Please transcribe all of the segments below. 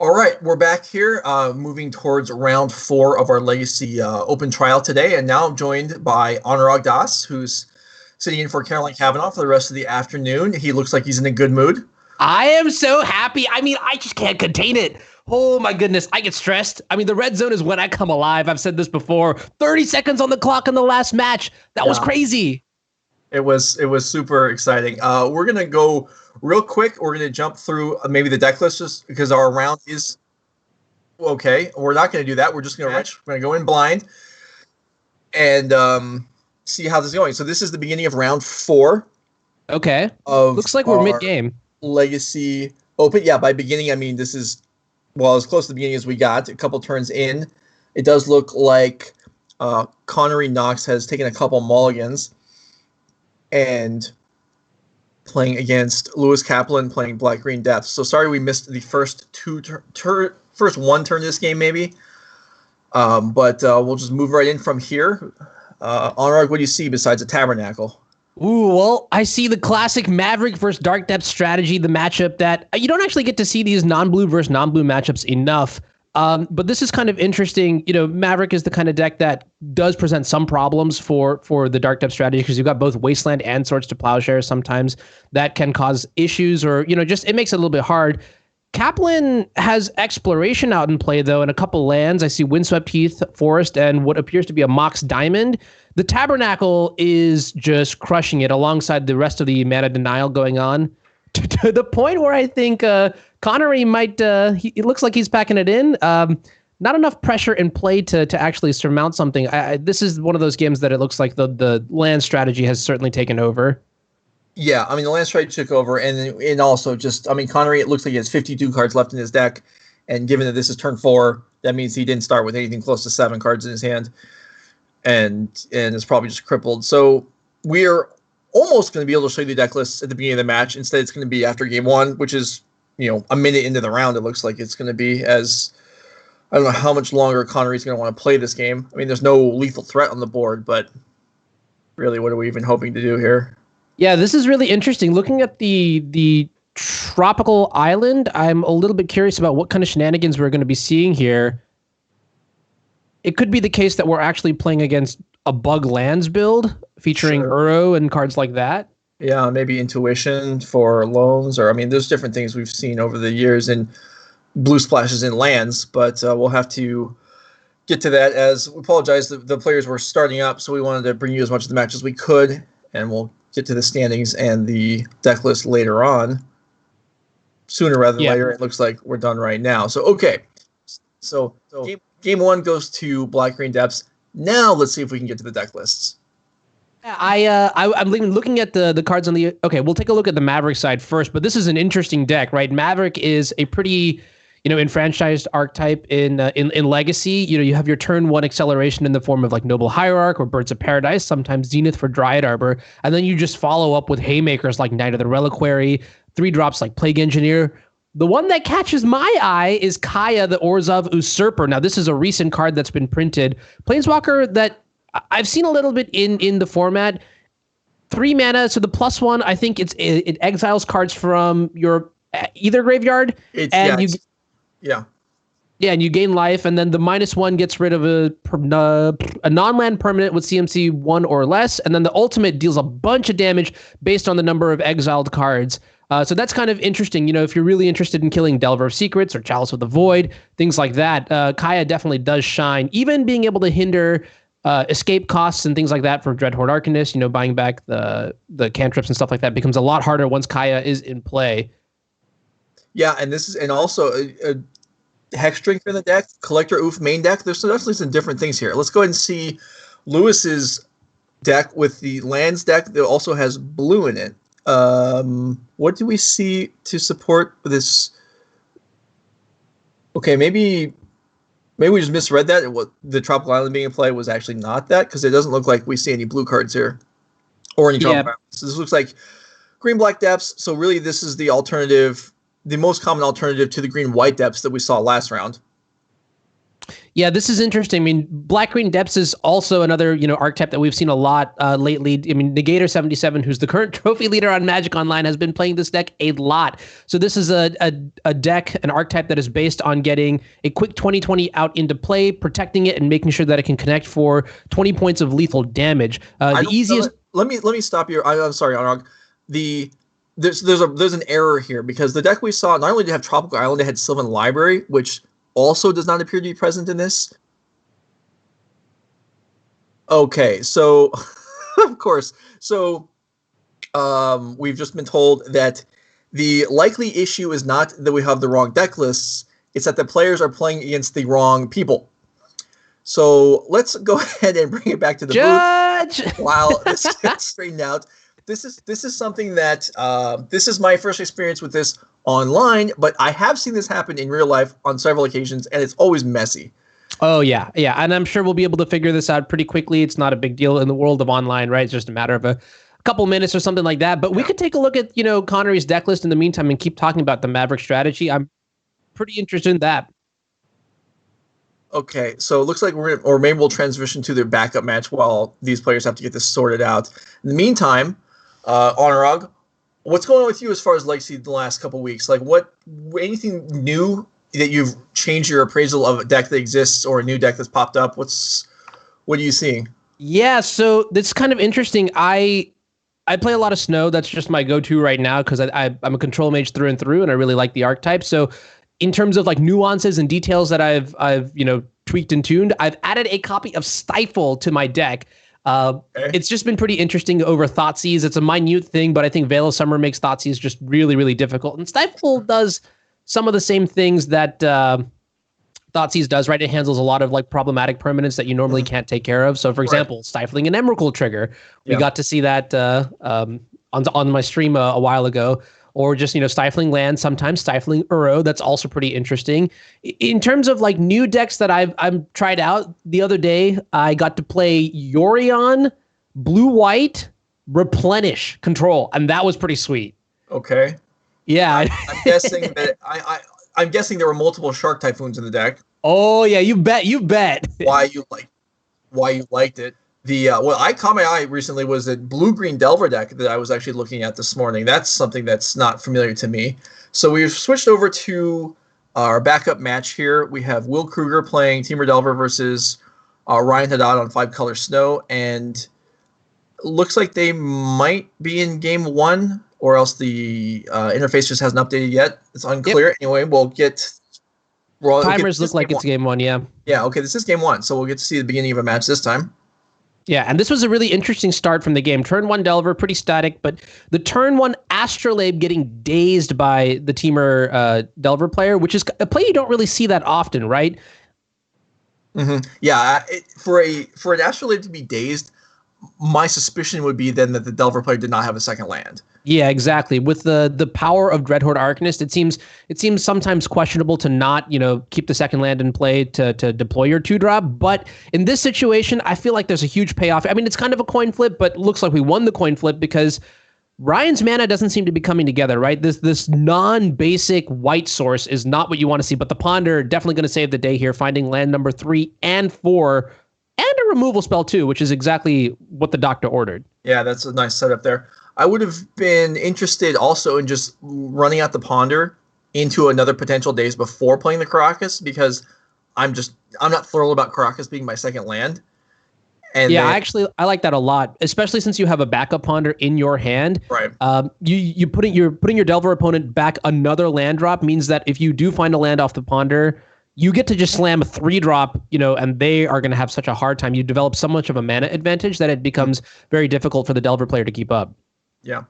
All right, we're back here, moving towards round 4 of our Legacy Open Trial today, and now joined by Anuraag, who's sitting in for Caroline Kavanaugh for the rest of the afternoon. He looks like he's in a good mood. I am so happy. I mean, I just can't contain it. Oh my goodness, I get stressed. I mean, the red zone is when I come alive. I've said this before. 30 seconds on the clock in the last match. That was crazy. It was super exciting. We're gonna go real quick. We're gonna jump through maybe the deck list just because our round is okay. We're not gonna do that. We're just gonna go in blind and see how this is going. So this is the beginning of round 4. Okay. Looks like we're mid-game. Legacy Open. Yeah, by beginning I mean this is as close to the beginning as we got. A couple turns in, it does look like Connery Knox has taken a couple mulligans and playing against Lewis Kaplan playing Black Green Death. So sorry we missed the first first one turn of this game maybe, but we'll just move right in from here. Anuraag, what do you see besides a Tabernacle? Ooh, well, I see the classic Maverick versus Dark Depth strategy, the matchup that you don't actually get to see these non-blue versus non-blue matchups enough. But this is kind of interesting. You know, Maverick is the kind of deck that does present some problems for the Dark Depth strategy because you've got both Wasteland and Swords to Plowshare. Sometimes that can cause issues or, just it makes it a little bit hard. Kaplan has Exploration out in play, though, and a couple lands. I see Windswept Heath, Forest, and what appears to be a Mox Diamond. The Tabernacle is just crushing it alongside the rest of the mana denial going on to the point where I think Connery might, it looks like he's packing it in. Not enough pressure in play to actually surmount something. This is one of those games that it looks like the land strategy has certainly taken over. Yeah, I mean, the land strategy took over, and also just, I mean, Connery, it looks like he has 52 cards left in his deck, and given that this is turn 4, that means he didn't start with anything close to 7 cards in his hand, and is probably just crippled. So we're almost going to be able to show you the deck list at the beginning of the match. Instead, it's going to be after game 1, which is, a minute into the round, it looks like it's going to be, as I don't know how much longer Connery's going to want to play this game. I mean, there's no lethal threat on the board, but really, what are we even hoping to do here? Yeah, this is really interesting. Looking at the tropical island, I'm a little bit curious about what kind of shenanigans we're going to be seeing here. It could be the case that we're actually playing against a Bug Lands build featuring Uro and cards like that. Yeah, maybe Intuition for loans, or I mean, there's different things we've seen over the years in blue splashes in lands, but we'll have to get to that. As we apologize, the players were starting up, so we wanted to bring you as much of the match as we could, and we'll get to the standings and the deck list later on. Sooner rather than later. It looks like we're done right now. So, okay. So game 1 goes to Black Green Depths. Now let's see if we can get to the deck lists. I'm looking at the cards on the... Okay, we'll take a look at the Maverick side first, but this is an interesting deck, right? Maverick is a pretty... enfranchised archetype in Legacy. You have your turn 1 acceleration in the form of like Noble Hierarch or Birds of Paradise, sometimes Zenith for Dryad Arbor, and then you just follow up with haymakers like Knight of the Reliquary, 3-drops like Plague Engineer. The one that catches my eye is Kaya, the Orzhov Usurper. Now, this is a recent card that's been printed. Planeswalker that I've seen a little bit in the format. 3 mana, so the +1, I think it exiles cards from your either graveyard, Yeah, and you gain life, and then the -1 gets rid of a non-land permanent with CMC 1 or less, and then the ultimate deals a bunch of damage based on the number of exiled cards. So that's kind of interesting. If you're really interested in killing Delver of Secrets or Chalice of the Void, things like that, Kaya definitely does shine. Even being able to hinder escape costs and things like that for Dreadhorde Arcanist, buying back the cantrips and stuff like that becomes a lot harder once Kaya is in play. Yeah, and also a Hex Drinker in the deck, Collector Oof main deck. There's definitely some different things here. Let's go ahead and see Lewis's deck with the lands deck that also has blue in it. What do we see to support this? Okay, maybe we just misread that. What the Tropical Island being in play was actually not that, because it doesn't look like we see any blue cards here or any Tropical Islands. So this looks like green-black depths. So really, this is the alternative. The most common alternative to the green-white depths that we saw last round. Yeah, this is interesting. I mean, Black-Green Depths is also another, archetype that we've seen a lot lately. I mean, Negator77, who's the current trophy leader on Magic Online, has been playing this deck a lot. So this is a deck, an archetype that is based on getting a quick 20/20 out into play, protecting it, and making sure that it can connect for 20 points of lethal damage. The easiest. Let me stop you. I'm sorry, Anuraag. There's an error here because the deck we saw not only did it have Tropical Island, it had Sylvan Library, which also does not appear to be present in this. Okay, so of course, so we've just been told that the likely issue is not that we have the wrong deck lists, it's that the players are playing against the wrong people. So let's go ahead and bring it back to the Judge booth while this gets straightened out. This is something that this is my first experience with this online, but I have seen this happen in real life on several occasions, and it's always messy. Oh, yeah. And I'm sure we'll be able to figure this out pretty quickly. It's not a big deal in the world of online, right? It's just a matter of a couple minutes or something like that. But we could take a look at, Connery's deck list in the meantime and keep talking about the Maverick strategy. I'm pretty interested in that. Okay, so it looks like maybe we'll transition to their backup match while these players have to get this sorted out. In the meantime, Anuraag, what's going on with you as far as Legacy the last couple weeks? Like, anything new that you've changed your appraisal of a deck that exists or a new deck that's popped up? What are you seeing? Yeah, so that's kind of interesting. I play a lot of Snow. That's just my go-to right now because I'm a control mage through and through, and I really like the archetype. So in terms of like nuances and details that I've tweaked and tuned, I've added a copy of Stifle to my deck. It's just been pretty interesting over Thoughtseize. It's a minute thing, but I think Veil of Summer makes Thoughtseize just really, really difficult. And Stifle does some of the same things that Thoughtseize does, right? It handles a lot of like problematic permanents that you normally can't take care of. So, for example, stifling an Emrakul trigger. We got to see that on my stream a while ago. Or just, stifling land, sometimes stifling Uro. That's also pretty interesting. In terms of like new decks that I've tried out, the other day I got to play Yorion, Blue-White, Replenish Control, and that was pretty sweet. Okay. Yeah. I'm guessing that I'm guessing there were multiple Shark Typhoons in the deck. Oh yeah, you bet. Why you liked it? What I caught my eye recently was a blue-green Delver deck that I was actually looking at this morning. That's something that's not familiar to me. So we've switched over to our backup match here. We have Will Krueger playing Temur Delver versus Ryan Haddad on 5-color Snow, and looks like they might be in game 1, or else the interface just hasn't updated yet. It's unclear. Yep. Anyway, we'll get... Timers look like it's game 1, yeah. Yeah, okay, this is game 1, so we'll get to see the beginning of a match this time. Yeah, and this was a really interesting start from the game. Turn 1 Delver, pretty static, but the turn 1 Astrolabe getting dazed by the Temur Delver player, which is a play you don't really see that often, right? Mm-hmm. Yeah, for an Astrolabe to be dazed, my suspicion would be then that the Delver player did not have a second land. Yeah, exactly. With the power of Dreadhorde Arcanist, it seems sometimes questionable to not, keep the second land in play to deploy your 2-drop. But in this situation, I feel like there's a huge payoff. I mean, it's kind of a coin flip, but it looks like we won the coin flip because Ryan's mana doesn't seem to be coming together, right? This non-basic white source is not what you want to see, but the Ponder definitely going to save the day here, finding land number 3 and 4, and a removal spell too, which is exactly what the doctor ordered. Yeah, that's a nice setup there. I would have been interested also in just running out the Ponder into another potential daze before playing the Caracas, because I'm not thrilled about Caracas being my second land. And yeah, I like that a lot, especially since you have a backup Ponder in your hand. Right. You're putting your Delver opponent back another land drop means that if you do find a land off the Ponder, you get to just slam a 3-drop, and they are going to have such a hard time. You develop so much of a mana advantage that it becomes very difficult for the Delver player to keep up. Yeah.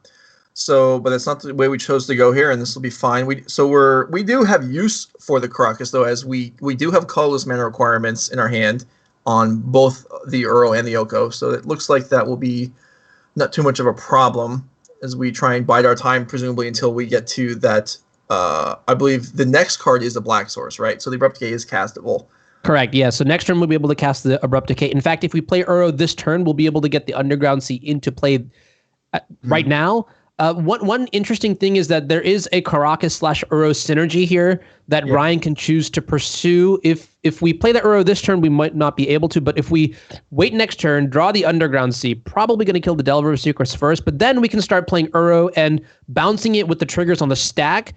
So, but that's not the way we chose to go here, and this will be fine. We do have use for the Caracas, though, as we do have colorless mana requirements in our hand on both the Uro and the Oko. So it looks like that will be not too much of a problem as we try and bide our time, presumably until we get to that. I believe the next card is the Black Source, right? So the Abrupt Decay is castable. Correct, yeah. So next turn we'll be able to cast the Abrupt Decay. In fact, if we play Uro this turn, we'll be able to get the Underground Sea into play right now. One interesting thing is that there is a Caracas/Uro synergy here that Ryan can choose to pursue. If we play the Uro this turn, we might not be able to, but if we wait next turn, draw the Underground Sea, probably going to kill the Delver of Secrets first, but then we can start playing Uro and bouncing it with the triggers on the stack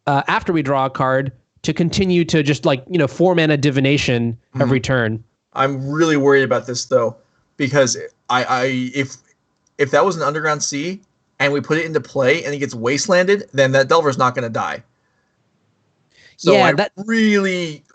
after we draw a card to continue to just 4-mana divination every turn. I'm really worried about this though, because if that was an Underground Sea and we put it into play and it gets wastelanded, then that Delver's not going to die. So yeah,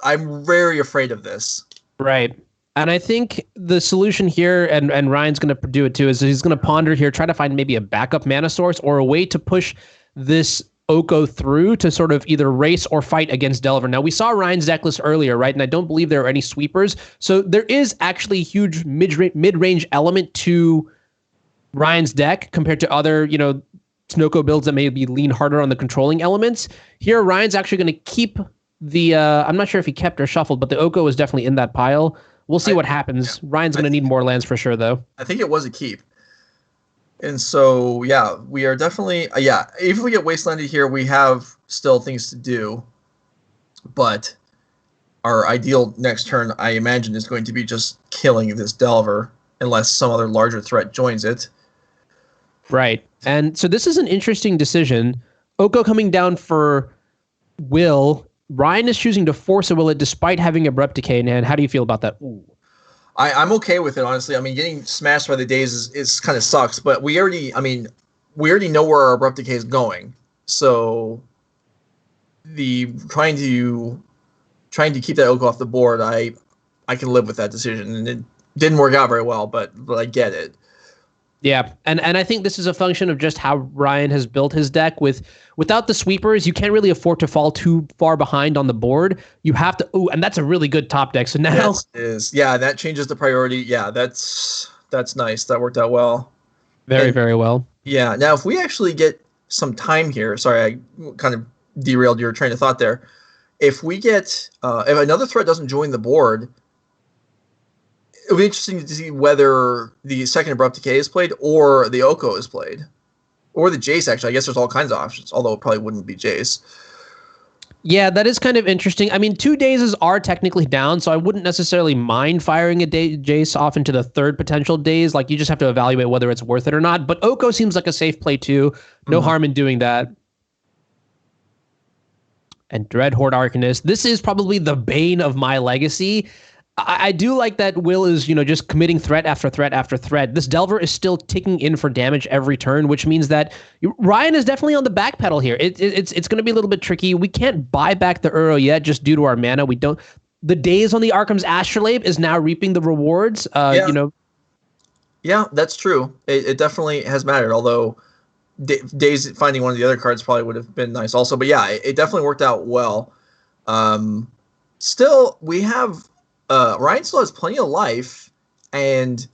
I'm very afraid of this. Right. And I think the solution here, and Ryan's going to do it too, is he's going to ponder here, try to find maybe a backup mana source or a way to push this Oko through to sort of either race or fight against Delver. Now, we saw Ryan's deck list earlier, right? And I don't believe there are any sweepers. So there is actually a huge mid-range element to Ryan's deck compared to other, Snoko builds that maybe lean harder on the controlling elements. Here, Ryan's actually going to keep the, I'm not sure if he kept or shuffled, but the Oko is definitely in that pile. We'll see what happens. Yeah. Ryan's going to need more lands for sure, though. I think it was a keep. And so, yeah, we are definitely, if we get wastelanded here, we have still things to do. But our ideal next turn, I imagine, is going to be just killing this Delver, unless some other larger threat joins it. Right. And so this is an interesting decision. Oko coming down for Will. Ryan is choosing to force a Will it despite having Abrupt Decay in hand. How do you feel about that? Ooh. I'm okay with it, honestly. I mean, getting smashed by the days is kind of sucks, but we already know where our Abrupt Decay is going. So trying to keep that Oko off the board, I can live with that decision. And it didn't work out very well, but I get it. Yeah, and I think this is a function of just how Ryan has built his deck. Without the sweepers, you can't really afford to fall too far behind on the board. You have to, and that's a really good top deck. So now yes, it is. Yeah, that changes the priority. Yeah, that's nice. That worked out well. Very well. Yeah. Now, if we actually get some time here, sorry, I kind of derailed your train of thought there. If we get, if another threat doesn't join the board, it'll be interesting to see whether the second Abrupt Decay is played or the Oko is played. Or the Jace, actually. I guess there's all kinds of options, although it probably wouldn't be Jace. Yeah, that is kind of interesting. I mean, 2 dazes are technically down, so I wouldn't necessarily mind firing a Jace off into the third potential daze. Like, you just have to evaluate whether it's worth it or not. But Oko seems like a safe play, too. No harm in doing that. And Dreadhorde Arcanist. This is probably the bane of my legacy. I do like that Will is, just committing threat after threat after threat. This Delver is still ticking in for damage every turn, which means that Ryan is definitely on the back pedal here. It's going to be a little bit tricky. We can't buy back the Uro yet just due to our mana. We don't. The days on the Arkham's Astrolabe is now reaping the rewards. Yeah, that's true. It definitely has mattered, although days finding one of the other cards probably would have been nice also. But yeah, it definitely worked out well. Still, we have... Ryan still has plenty of life, and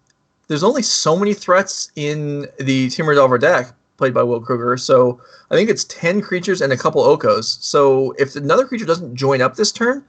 there's only so many threats in the Temur Delver deck played by Will Krueger, so I think it's 10 creatures and a couple Okos. So if another creature doesn't join up this turn,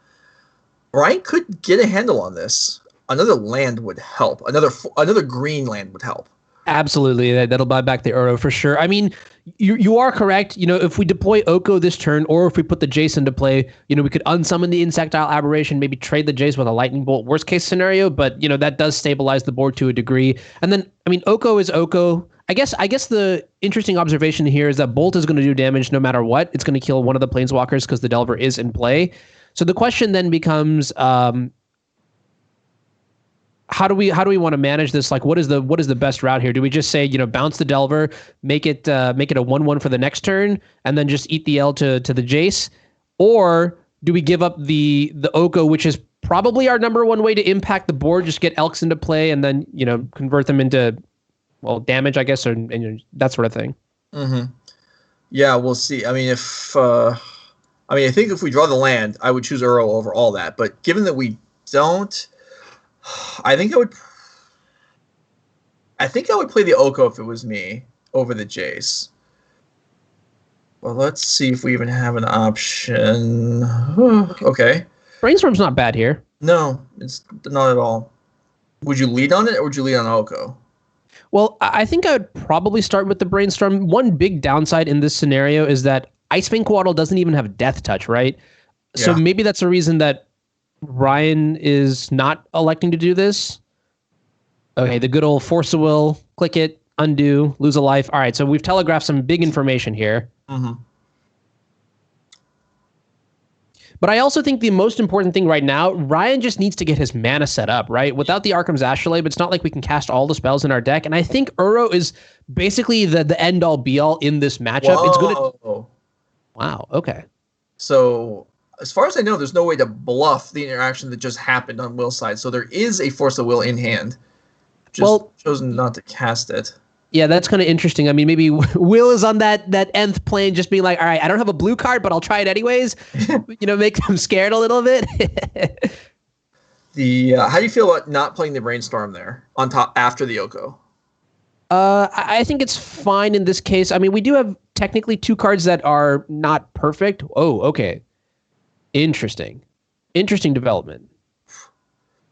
Ryan could get a handle on this. Another land would help. Another green land would help. Absolutely, that'll buy back the Uro for sure. I mean, you are correct. If we deploy Oko this turn, or if we put the Jace into play, we could unsummon the Insectile Aberration, maybe trade the Jace with a Lightning Bolt. Worst case scenario, but that does stabilize the board to a degree. And then, I mean, Oko is Oko. I guess the interesting observation here is that Bolt is going to do damage no matter what. It's going to kill one of the Planeswalkers because the Delver is in play. So the question then becomes, how do we want to manage this? Like, what is the best route here? Do we just say, bounce the Delver, make it a 1/1 for the next turn, and then just eat the L to the Jace? Or do we give up the Oko, which is probably our number one way to impact the board, just get Elks into play and then, convert them into, damage, I guess, and that sort of thing. Mm-hmm. Yeah, we'll see. I mean, I think if we draw the land, I would choose Uro over all that. But given that we don't, I think I would play the Oko if it was me over the Jace. Well, let's see if we even have an option. Okay. Brainstorm's not bad here. No, it's not at all. Would you lead on it, or would you lead on Oko? Well, I think I would probably start with the Brainstorm. One big downside in this scenario is that Icewind Coatl doesn't even have Death Touch, right? So Yeah. maybe that's a reason that Ryan is not electing to do this. Okay, the good old force of will, click it, undo, lose a life. All right, so we've telegraphed some big information here. Mm-hmm. But I also think the most important thing right now, Ryan just needs to get his mana set up, right? Without the Arkham's Astrolabe, it's not like we can cast all the spells in our deck. And I think Uro is basically the end-all, be-all in this matchup. Whoa. It's gonna. Wow, okay. So, as far as I know, there's no way to bluff the interaction that just happened on Will's side. So there is a Force of Will in hand. Just chosen not to cast it. Yeah, that's kind of interesting. I mean, maybe Will is on that nth plane, just being like, all right, I don't have a blue card, but I'll try it anyways. Make them scared a little bit. How do you feel about not playing the Brainstorm there on top after the Oko? I think it's fine in this case. I mean, we do have technically 2 cards that are not perfect. Oh, okay. Interesting development.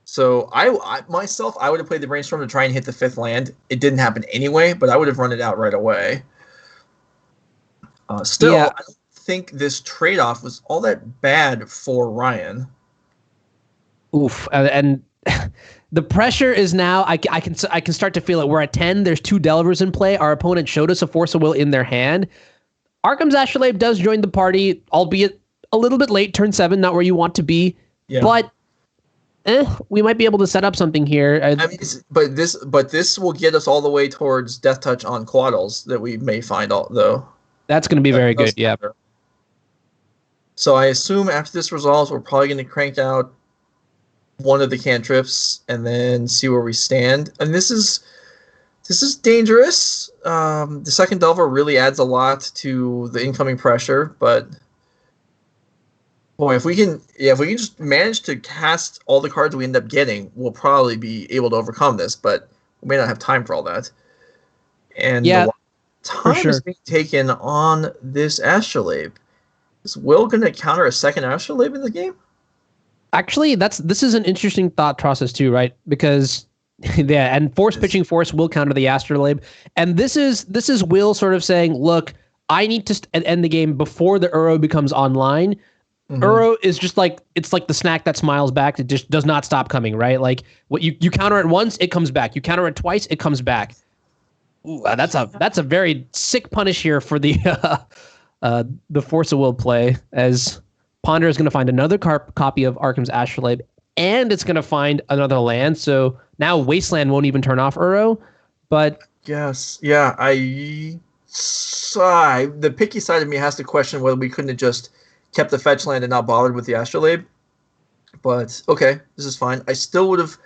So I myself, I would have played the Brainstorm to try and hit the 5th land. It didn't happen anyway, but I would have run it out right away. Still, I don't think this trade-off was all that bad for Ryan. Oof, and the pressure is now. I can start to feel it. We're at 10. There's 2 Delvers in play. Our opponent showed us a Force of Will in their hand. Arkham's Astrolabe does join the party, albeit a little bit late, turn 7, not where you want to be. Yeah. But we might be able to set up something here. I mean, but this will get us all the way towards Death Touch on Quaddles that we may find though. That's going to be very good. Yeah. So I assume after this resolves, we're probably going to crank out one of the cantrips and then see where we stand. And this is dangerous. The second Delver really adds a lot to the incoming pressure, but boy, if we can just manage to cast all the cards we end up getting, we'll probably be able to overcome this, but we may not have time for all that. And time is being taken on this Astrolabe. Is Will going to counter a second Astrolabe in the game? Actually, this is an interesting thought process too, right? Because and pitching force will counter the Astrolabe, and this is Will sort of saying, look, I need to end the game before the Uro becomes online. Mm-hmm. Uro is just like, it's like the snack that smiles back. It just does not stop coming, right? Like what you counter it once, it comes back. You counter it twice, it comes back. Ooh, that's a very sick punish here for the Force of Will play, as Ponder is going to find another copy of Arkham's Astrolabe, and it's going to find another land. So now Wasteland won't even turn off Uro. But yes, yeah, the picky side of me has to question whether we couldn't have just kept the fetch land and not bothered with the Astrolabe. But okay, this is fine. I still would have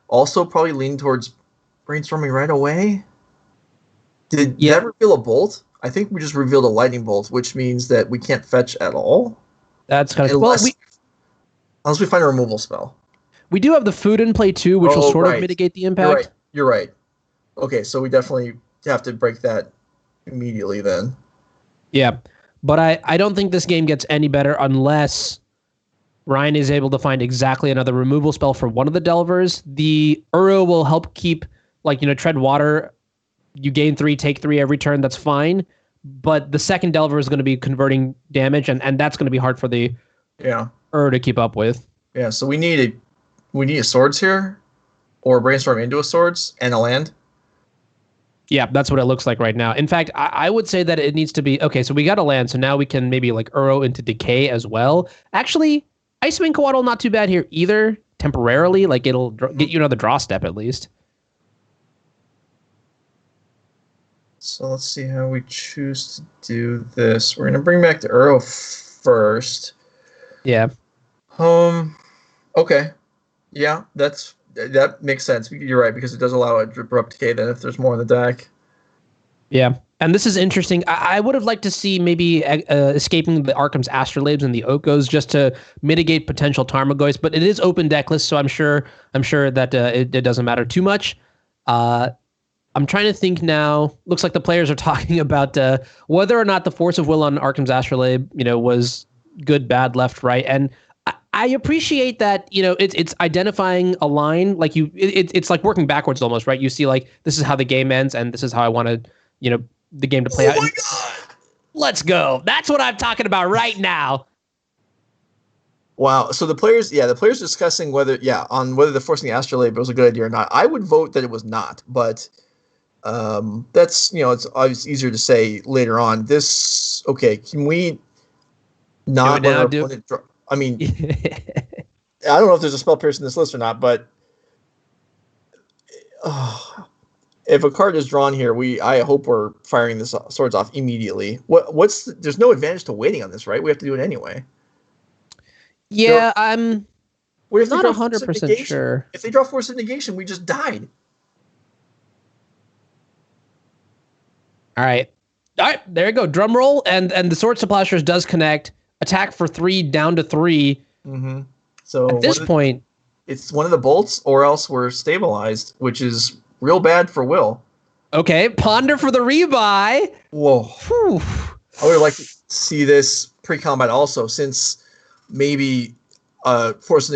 also probably leaned towards brainstorming right away. Did that reveal a bolt? I think we just revealed a lightning bolt, which means that we can't fetch at all. That's kind of unless we find a removal spell. We do have the food in play too, which will sort of mitigate the impact. You're right. Okay, so we definitely have to break that immediately then. Yeah, but I don't think this game gets any better unless Ryan is able to find exactly another removal spell for one of the Delvers. The Uro will help keep, tread water. You gain 3, take 3 every turn. That's fine. But the second Delver is going to be converting damage, and that's going to be hard for the Uro to keep up with. Yeah, so we need a swords here, or brainstorm into a swords and a land. Yeah, that's what it looks like right now. In fact, I would say that it needs to be okay. So we got a land, so now we can maybe Uro into decay as well. Actually, Icewind Coatl not too bad here either. Temporarily, it'll get you another draw step at least. So let's see how we choose to do this. We're gonna bring back the Uro first. Yeah. Okay. Yeah, that makes sense. You're right, because it does allow a abrupt decay then if there's more in the deck. Yeah, and this is interesting. I would have liked to see maybe escaping the Arkham's Astrolabes and the Okos just to mitigate potential Tarmogoyfs, but it is open decklist, so I'm sure that it doesn't matter too much. I'm trying to think now. Looks like the players are talking about whether or not the Force of Will on Arkham's Astrolabe, was good, bad, left, right, and I appreciate that, it's identifying a line, like it's like working backwards almost, right? You see like, this is how the game ends and this is how I want to, the game to play out. Oh my God. Let's go. That's what I'm talking about right now. Wow. So the players discussing whether the forcing the astrolabe was a good idea or not. I would vote that it was not, but that's, it's always easier to say later on. Can we not let our opponent draw? I mean, I don't know if there's a spell pierce in this list or not, but if a card is drawn here, I hope we're firing the swords off immediately. There's no advantage to waiting on this, right? We have to do it anyway. Yeah, I'm not 100% sure. If they draw Force of Negation, we just died. All right, there you go. Drum roll, and the Swords to Plowshares does connect. Attack for 3, down to 3. Mm-hmm. So at this point, it's one of the bolts, or else we're stabilized, which is real bad for Will. Okay, Ponder for the rebuy. Whoa. Whew. I would like to see this pre-combat also, since maybe Force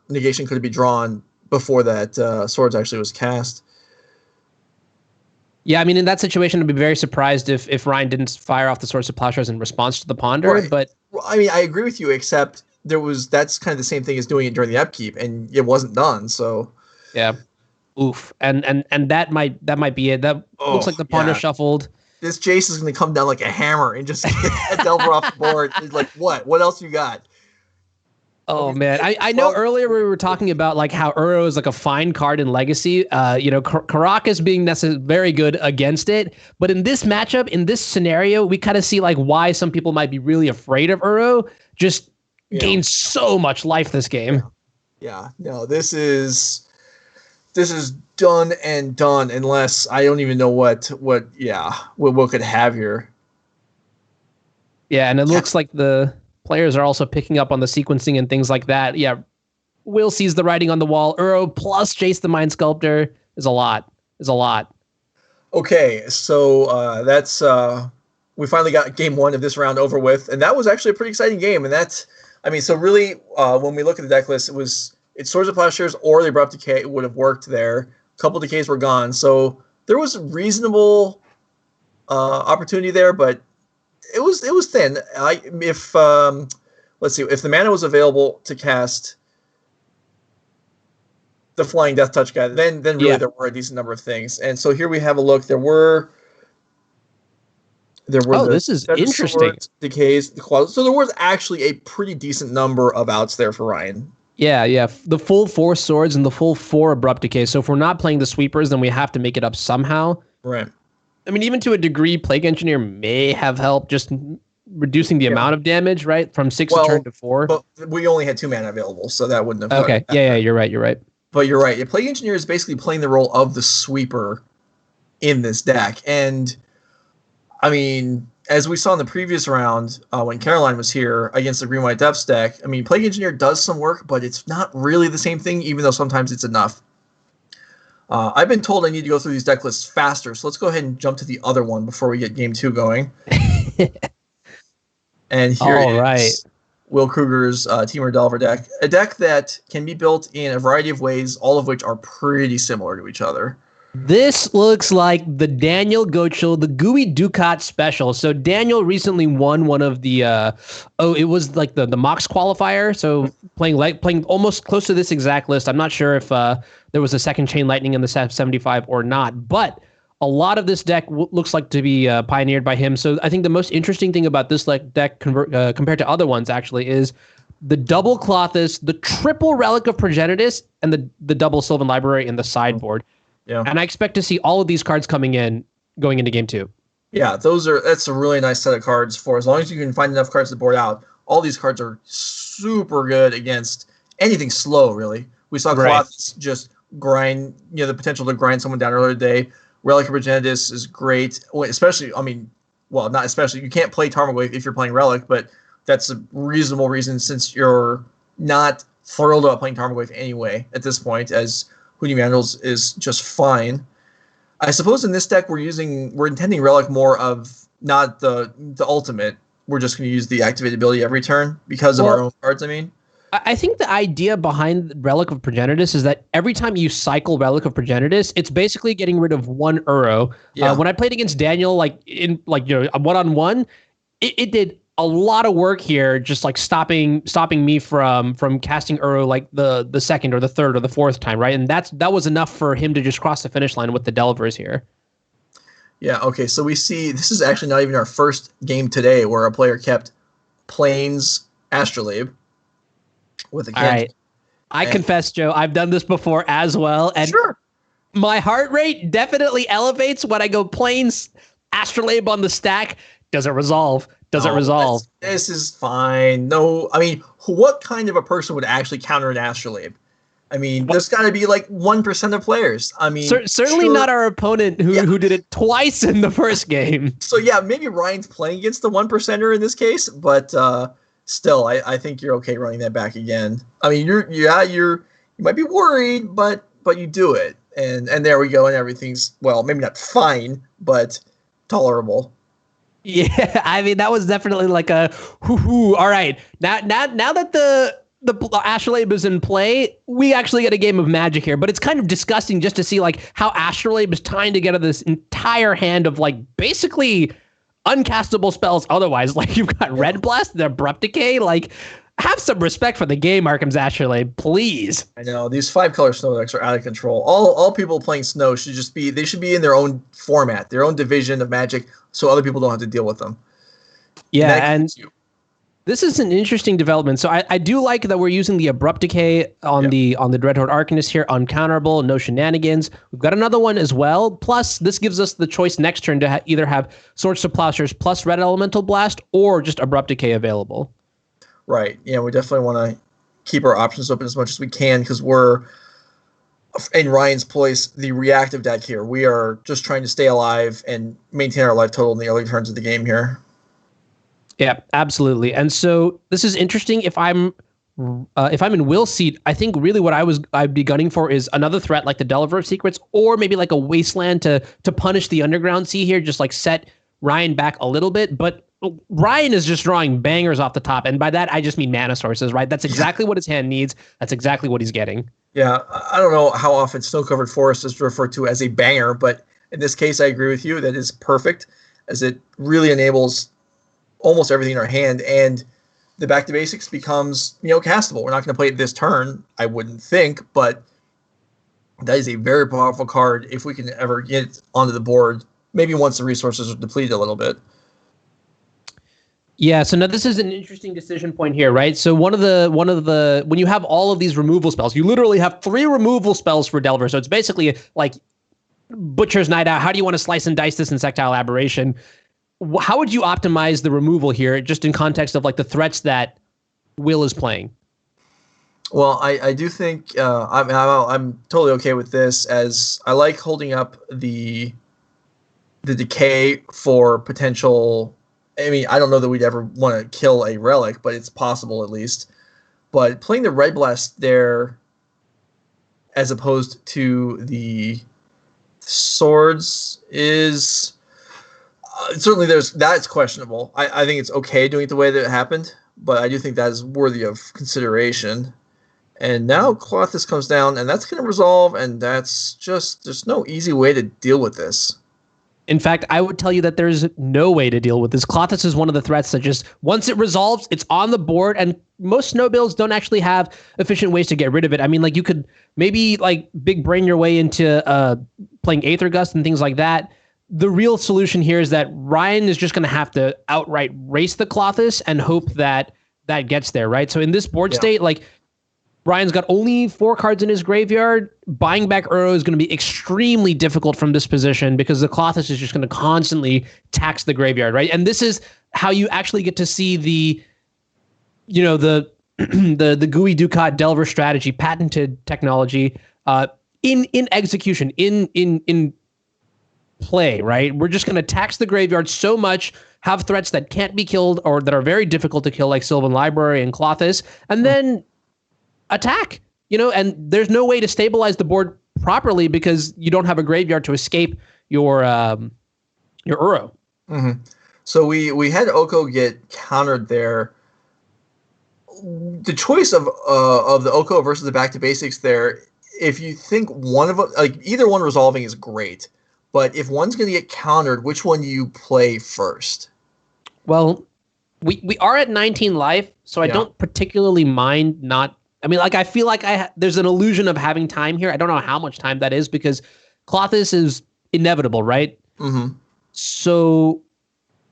Negation could be drawn before that Swords actually was cast. Yeah, I mean, in that situation, I'd be very surprised if Ryan didn't fire off the Swords to Plowshares in response to the Ponder. Right. But I mean, I agree with you, except that's kind of the same thing as doing it during the upkeep, and it wasn't done. So yeah, oof, and that might be it. That looks like the Ponder shuffled. This Jace is going to come down like a hammer and just get Delver off the board. It's like, what? What else you got? Oh man, I know earlier we were talking about like how Uro is like a fine card in Legacy. Caracas being very good against it, but in this matchup, in this scenario, we kind of see like why some people might be really afraid of Uro. Just gains so much life this game. Yeah, no, this is done and done unless I don't even know what could have here. Yeah, and it looks like the players are also picking up on the sequencing and things like that. Yeah, Will sees the writing on the wall. Uro plus Jace the Mind Sculptor is a lot. Okay, so that's we finally got game 1 of this round over with, and that was actually a pretty exciting game. And so really, when we look at the deck list, it's Swords of Plowshares or the Abrupt Decay would have worked there. A couple decays were gone, so there was reasonable opportunity there, but it was thin. If the mana was available to cast the Flying Death Touch guy, then really there were a decent number of things. And so here we have a look. There were this is interesting. Decays, so there was actually a pretty decent number of outs there for Ryan. Yeah. The full 4 swords and the full 4 Abrupt Decay. So if we're not playing the sweepers, then we have to make it up somehow. Right. I mean, even to a degree, Plague Engineer may have helped just reducing the amount of damage, right? From 6 a turn to 4. But we only had 2 mana available, so that wouldn't have. Okay. Yeah, you're right. But you're right. Plague Engineer is basically playing the role of the sweeper in this deck. And, I mean, as we saw in the previous round, when Caroline was here against the Green-White Depths deck, I mean, Plague Engineer does some work, but it's not really the same thing, even though sometimes it's enough. I've been told I need to go through these deck lists faster, so let's go ahead and jump to the other one before we get game 2 going. And here is Will Krueger's Temur Delver deck, a deck that can be built in a variety of ways, all of which are pretty similar to each other. This looks like the Daniel Gochel, the Gooey Ducat special. So Daniel recently won one of the, it was like the Mox qualifier. So playing almost close to this exact list. I'm not sure if there was a second Chain Lightning in the 75 or not, but a lot of this deck looks like to be pioneered by him. So I think the most interesting thing about this deck compared to other ones actually is the double Clothis, the triple Relic of Progenitus, and the double Sylvan Library in the sideboard. Yeah. And I expect to see all of these cards going into game 2. Yeah, that's a really nice set of cards for as long as you can find enough cards to board out. All these cards are super good against anything slow, really. We saw Clothis just grind, the potential to grind someone down earlier today. Relic of Progenitus is great, especially, not especially, you can't play Tarmogoyf if you're playing Relic, but that's a reasonable reason since you're not thrilled about playing Tarmogoyf anyway at this point, as Hooting Vandals is just fine. I suppose in this deck we're intending Relic more of not the ultimate. We're just going to use the activated ability every turn because of our own cards, I mean. I think the idea behind Relic of Progenitus is that every time you cycle Relic of Progenitus, it's basically getting rid of one Uro. Yeah. When I played against Daniel, like in like one-on-one, it did a lot of work here, just like stopping me from casting Uro like the second or the third or the fourth time, right? And that was enough for him to just cross the finish line with the Delvers here. Yeah, okay, so we see this is actually not even our first game today where a player kept Plains Astrolabe with a All right. I confess, Joe, I've done this before as well. And sure. My heart rate definitely elevates when I go Plains Astrolabe on the stack. Does it resolve? Does it resolve? This is fine. No, I mean, what kind of a person would actually counter an Astrolabe? I mean, there's got to be like 1% of players. I mean, certainly not our opponent who did it twice in the first game. So yeah, maybe Ryan's playing against the 1%er in this case, but still, I think you're okay running that back again. I mean, you might be worried, but you do it, and there we go, and everything's, well, maybe not fine, but tolerable. Yeah, I mean, that was definitely like a hoo-hoo. All right, now that the Astrolabe is in play, we actually get a game of Magic here. But it's kind of disgusting just to see like how Astrolabe is tying together this entire hand of like basically uncastable spells otherwise. Like you've got Red Blast, the Abrupt Decay. Like, have some respect for the game, Arkham's Astrolabe, please. I know these 5-color snow decks are out of control. All people playing snow should be in their own format, their own division of Magic, so other people don't have to deal with them. Yeah, and this is an interesting development. So I do like that we're using the Abrupt Decay on the Dreadhorde Arcanist here, uncounterable, no shenanigans. We've got another one as well. Plus, this gives us the choice next turn to either have Swords to Plowshares plus Red Elemental Blast or just Abrupt Decay available. Right. Yeah, we definitely want to keep our options open as much as we can because we're, in Ryan's place, the reactive deck here. We are just trying to stay alive and maintain our life total in the early turns of the game here. Yeah, absolutely. And so this is interesting. If I'm in Will's seat, I think really what I'd be gunning for is another threat like the Delver of Secrets, or maybe like a Wasteland to punish the Underground Sea here, just like set Ryan back a little bit. But Ryan is just drawing bangers off the top, and by that I just mean mana sources, right? That's exactly what his hand needs. That's exactly what he's getting. Yeah, I don't know how often Snow-Covered Forest is referred to as a banger, but in this case, I agree with you. That is perfect, as it really enables almost everything in our hand, and the Back to Basics becomes, castable. We're not going to play it this turn, I wouldn't think, but that is a very powerful card if we can ever get it onto the board, maybe once the resources are depleted a little bit. Yeah, so now this is an interesting decision point here, right? So one of the when you have all of these removal spells, you literally have 3 removal spells for Delver. So it's basically like Butcher's Night Out. How do you want to slice and dice this Insectile Aberration? How would you optimize the removal here, just in context of like the threats that Will is playing? Well, I do think I'm totally okay with this, as I like holding up the decay for potential. I mean, I don't know that we'd ever want to kill a relic, but it's possible at least. But playing the Red Blast there, as opposed to the swords, is certainly that's questionable. I think it's okay doing it the way that it happened, but I do think that is worthy of consideration. And now Colossus comes down, and that's going to resolve, and that's just, there's no easy way to deal with this. In fact, I would tell you that there's no way to deal with this. Klothys is one of the threats that just, once it resolves, it's on the board, and most snow builds don't actually have efficient ways to get rid of it. I mean, like, you could maybe, like, big brain your way into playing Aether Gust and things like that. The real solution here is that Ryan is just going to have to outright race the Klothys and hope that that gets there, right? So in this board state, like, Ryan's got only 4 cards in his graveyard. Buying back Uro is going to be extremely difficult from this position because the Klothys is just going to constantly tax the graveyard, right? And this is how you actually get to see the the Gooey Dukat Delver strategy, patented technology, in execution, in play, right? We're just going to tax the graveyard so much, have threats that can't be killed or that are very difficult to kill, like Sylvan Library and Klothys, and then attack, and there's no way to stabilize the board properly because you don't have a graveyard to escape your Uro. Mm-hmm. So we had Oko get countered there. the choice of the Oko versus the back to basics there, if you think one of them, like either one resolving is great, but if one's going to get countered, which one do you play first? Well, we are at 19 life, so I don't particularly mind not. I mean, like I feel like there's an illusion of having time here. I don't know how much time that is because Klothys is inevitable, right? Mm-hmm. So,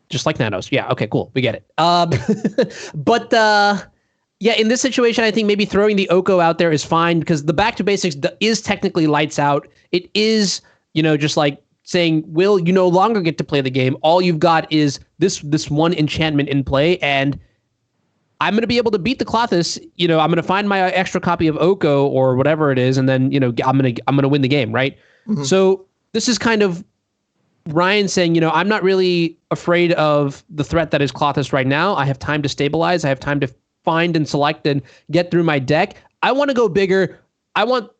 just like Nanos, yeah. Okay, cool, we get it. But yeah, in this situation, I think maybe throwing the Oko out there is fine because the back to basics is technically lights out. It is, just like saying, Will, you no longer get to play the game. All you've got is this one enchantment in play, and I'm going to be able to beat the Klothys. I'm going to find my extra copy of Oko or whatever it is, and then I'm going to win the game, right? Mm-hmm. So this is kind of Ryan saying, I'm not really afraid of the threat that is Klothys right now. I have time to stabilize. I have time to find and select and get through my deck. I want to go bigger. I want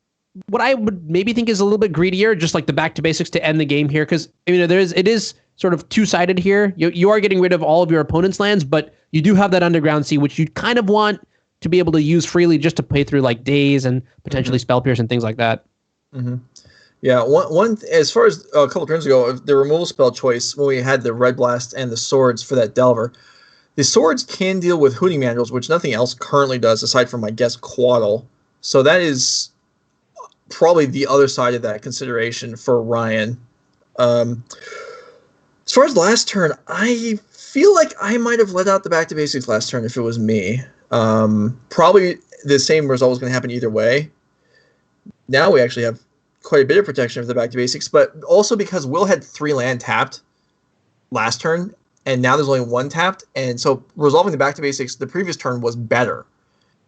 what I would maybe think is a little bit greedier, just like the back to basics to end the game here, because it is sort of two-sided here. You are getting rid of all of your opponent's lands, but you do have that Underground Sea, which you kind of want to be able to use freely just to play through like Daze and potentially Spell Pierce and things like that. Mm-hmm. Yeah, one as far as a couple turns ago, the removal spell choice when we had the Red Blast and the swords for that Delver, the swords can deal with Hooting Mandrills, which nothing else currently does aside from, I guess, Quaddle. So that is probably the other side of that consideration for Ryan. As far as last turn, I feel like I might have let out the back to basics last turn if it was me. Probably the same result was going to happen either way. Now we actually have quite a bit of protection for the back to basics, but also because Will had 3 land tapped last turn, and now there's only 1 tapped, and so resolving the back to basics the previous turn was better,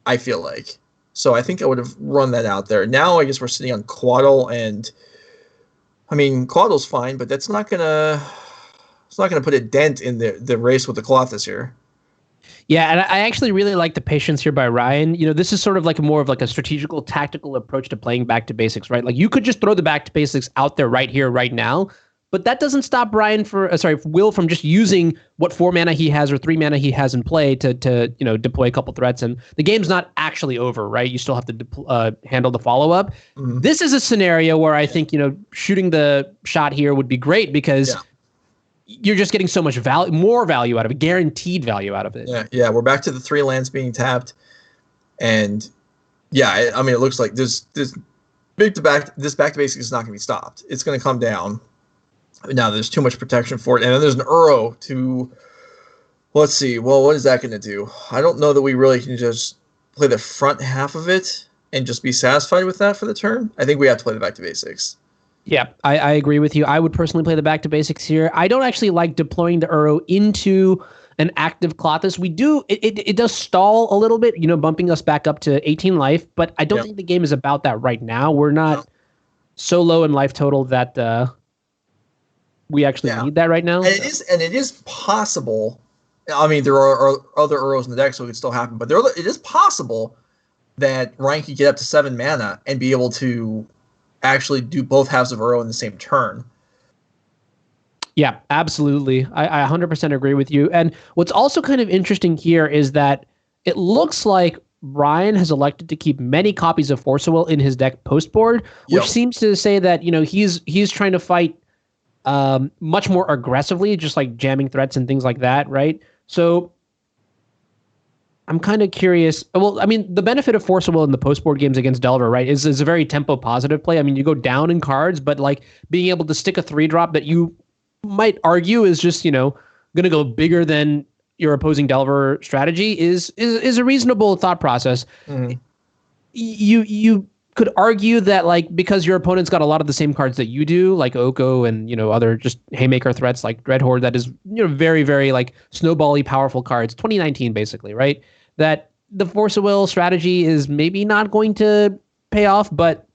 I feel like. So I think I would have run that out there. Now I guess we're sitting on Quaddle, and I mean Quaddle's fine, but that's not gonna put a dent in the race with the Klothys here. Yeah, and I actually really like the patience here by Ryan. This is sort of like more of like a strategical, tactical approach to playing back to basics, right? Like you could just throw the back to basics out there right here, right now, but that doesn't stop Will from just using what 4 mana he has or 3 mana he has in play to deploy a couple threats, and the game's not actually over, right? You still have to handle the follow up. Mm-hmm. This is a scenario where I think shooting the shot here would be great because. Yeah. You're just getting so much more value out of it, guaranteed value out of it. Yeah. We're back to the 3 lands being tapped, and I mean, it looks like this back to basics is not going to be stopped. It's going to come down. Now there's too much protection for it, and then there's an Uro to. Let's see. Well, what is that going to do? I don't know that we really can just play the front half of it and just be satisfied with that for the turn. I think we have to play the back to basics. Yeah, I agree with you. I would personally play the back to basics here. I don't actually like deploying the Uro into an active Klothys. It does stall a little bit, bumping us back up to 18 life, but I don't think the game is about that right now. We're not so low in life total that we actually need that right now. And it is possible. I mean, there are other Uros in the deck, so it could still happen, but it is possible that Ryan could get up to 7 mana and be able to actually do both halves of Uro in the same turn. Yeah, absolutely. I 100% agree with you. And what's also kind of interesting here is that it looks like Ryan has elected to keep many copies of Force of Will in his deck post-board, which seems to say that, he's trying to fight much more aggressively, just like jamming threats and things like that, right? So I'm kind of curious. Well, I mean, the benefit of Force of Will in the post-board games against Delver, right, is a very tempo-positive play. I mean, you go down in cards, but like being able to stick a 3-drop that you might argue is just, going to go bigger than your opposing Delver strategy is a reasonable thought process. Mm-hmm. You could argue that like because your opponent's got a lot of the same cards that you do, like Oko and other just haymaker threats like Dreadhorde, that is very very like snowbally powerful cards. 2019 basically, right? That the Force of Will strategy is maybe not going to pay off, but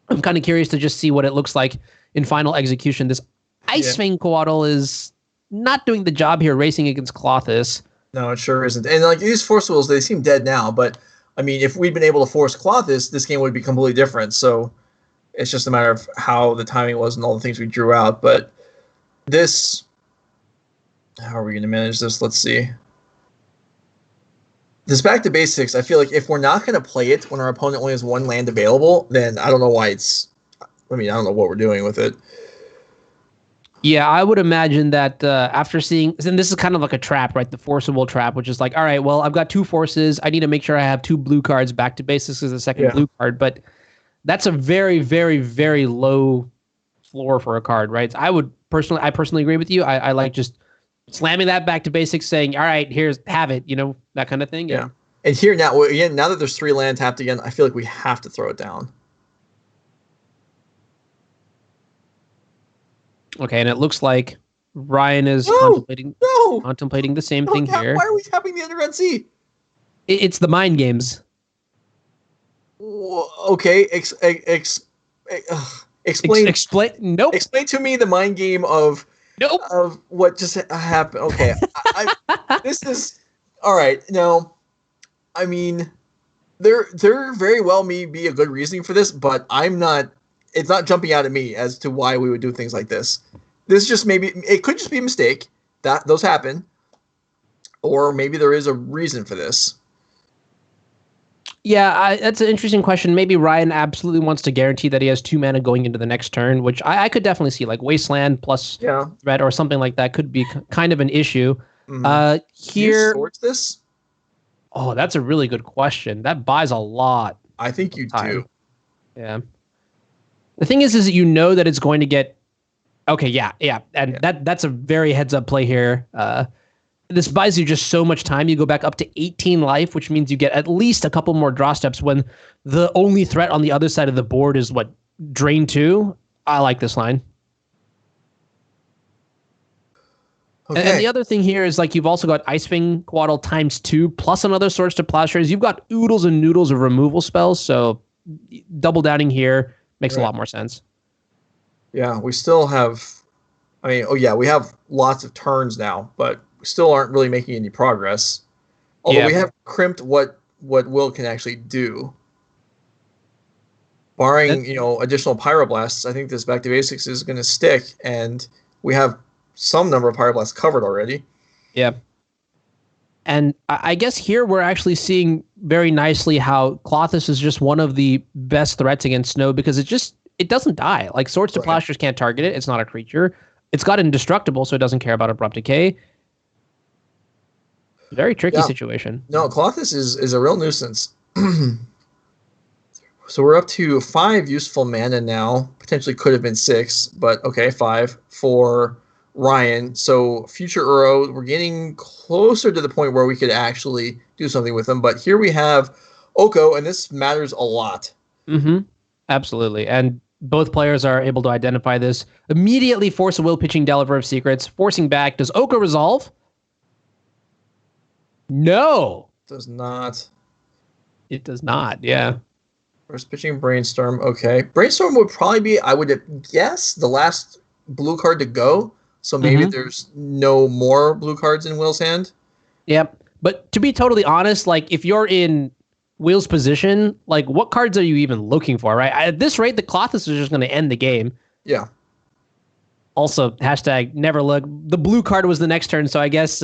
I'm kind of curious to just see what it looks like in final execution. This Ice Fang Quaddle is not doing the job here racing against Klothys. No, it sure isn't. And like these Force of Wills, they seem dead now, but I mean, if we'd been able to force Klothys, this game would be completely different. So it's just a matter of how the timing was and all the things we drew out. But this, how are we going to manage this? Let's see. This back to basics, I feel like if we're not going to play it when our opponent only has one land available, then I don't know why it's... I mean, I don't know what we're doing with it. Yeah, I would imagine that after seeing... And this is kind of like a trap, right? The forcible trap, which is like, all right, well, I've got 2 forces. I need to make sure I have 2 blue cards. Back to basics is the second blue card. But that's a very, very, very low floor for a card, right? I personally agree with you. I like just slamming that back to basics, saying, all right, have it, that kind of thing. Yeah. And here now, again, now that there's 3 land tapped again, I feel like we have to throw it down. Okay, and it looks like Ryan is contemplating the same thing here. Why are we tapping the under NC? It's the mind games. Okay, explain. Nope. Explain to me the mind game of what just happened. Okay, this is all right. Now, I mean, there very well may be a good reasoning for this, but I'm not. It's not jumping out at me as to why we would do things like this. This just it could just be a mistake that those happen, or maybe there is a reason for this. Yeah, that's an interesting question. Maybe Ryan absolutely wants to guarantee that he has 2 mana going into the next turn, which I could definitely see, like Wasteland plus Threat or something like that could be kind of an issue. Mm-hmm. Here, do you sort this? Oh, that's a really good question. That buys a lot. I think you do. Yeah. The thing is that it's going to get... Okay, yeah. And that's a very heads-up play here. This buys you just so much time. You go back up to 18 life, which means you get at least a couple more draw steps when the only threat on the other side of the board is, Drain 2? I like this line. Okay. And the other thing here is, you've also got Icewing Quaddle ×2 plus another Swords to Plowshares. You've got oodles and noodles of removal spells, so double downing here makes a lot more sense. Yeah, we still have... we have lots of turns now, but we still aren't really making any progress. Although we have crimped what Will can actually do. Barring, additional Pyroblasts, I think this back to basics is going to stick, and we have some number of Pyroblasts covered already. Yeah. And I guess here we're actually seeing very nicely how Klothys is just one of the best threats against Snow, because it doesn't die. Like, Swords to Plowshares can't target it. It's not a creature. It's got Indestructible, so it doesn't care about Abrupt Decay. Very tricky situation. No, Klothys is a real nuisance. So we're up to 5 useful mana now. Potentially could have been 6, but okay, 5 for Ryan. So future Uro, we're getting closer to the point where we could actually do something with them. But here we have Oko, and this matters a lot. Mm-hmm. Absolutely. And both players are able to identify this. Immediately force a Will pitching Delver of Secrets. Forcing back. Does Oko resolve? No. Does not. It does not, yeah. First pitching Brainstorm. Okay. Brainstorm would probably be, I would guess, the last blue card to go. So maybe there's no more blue cards in Will's hand. Yep. But to be totally honest, if you're in Will's position, what cards are you even looking for, right? At this rate, the Klothys is just going to end the game. Yeah. Also, hashtag never look. The blue card was the next turn, so I guess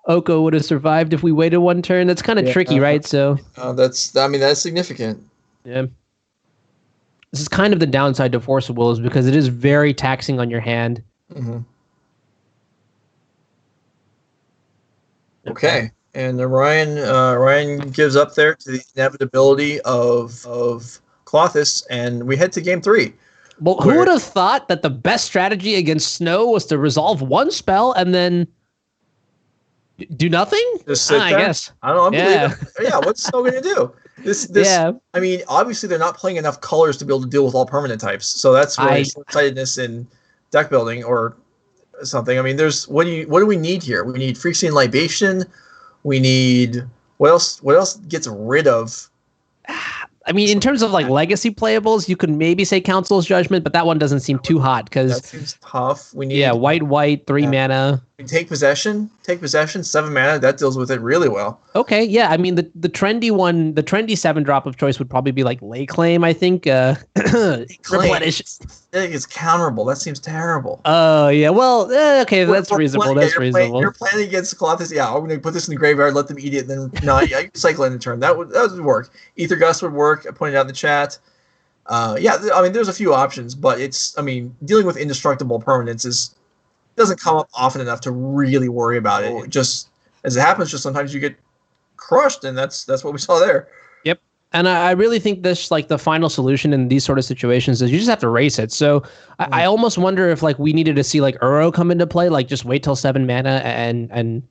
Oko would have survived if we waited one turn. That's kind of tricky, right? So that's significant. Yeah. This is kind of the downside to Force of Will, is because it is very taxing on your hand. Mm-hmm. Okay. And Ryan gives up there to the inevitability of Klothys, and we head to game 3. Well, who would have thought that the best strategy against Snow was to resolve one spell and then do nothing? Just sit there? I guess. I don't know. Yeah, what's Snow going to do? I mean, obviously they're not playing enough colors to be able to deal with all permanent types, so that's where short-sightedness in deck building or something. I mean, what do we need here? We need Phyrexian Libation. We need what else gets rid of? I mean, in terms of legacy playables, you could maybe say Council's Judgment, but that one doesn't seem too hot because that seems tough. We need white 3 mana. Take possession, 7 mana, that deals with it really well. Okay, yeah. I mean, the trendy one, the trendy 7-drop of choice would probably be like Lay Claim, I think. Replenish. I think it's counterable. That seems terrible. Oh, yeah. Well, okay, that's reasonable. That's reasonable. You're playing against Colossus. Yeah, I'm going to put this in the graveyard, let them eat it, and then I cycle in the turn. That would work. Ether Gust would work. I pointed out in the chat. Yeah, I mean, there's a few options, but dealing with indestructible permanents doesn't come up often enough to really worry about it. Just as it happens, just sometimes you get crushed, and that's what we saw there. Yep. And I really think this, like, the final solution in these sort of situations is you just have to race it. So I almost wonder if, like, we needed to see, like, Uro come into play, like, just wait till 7 mana and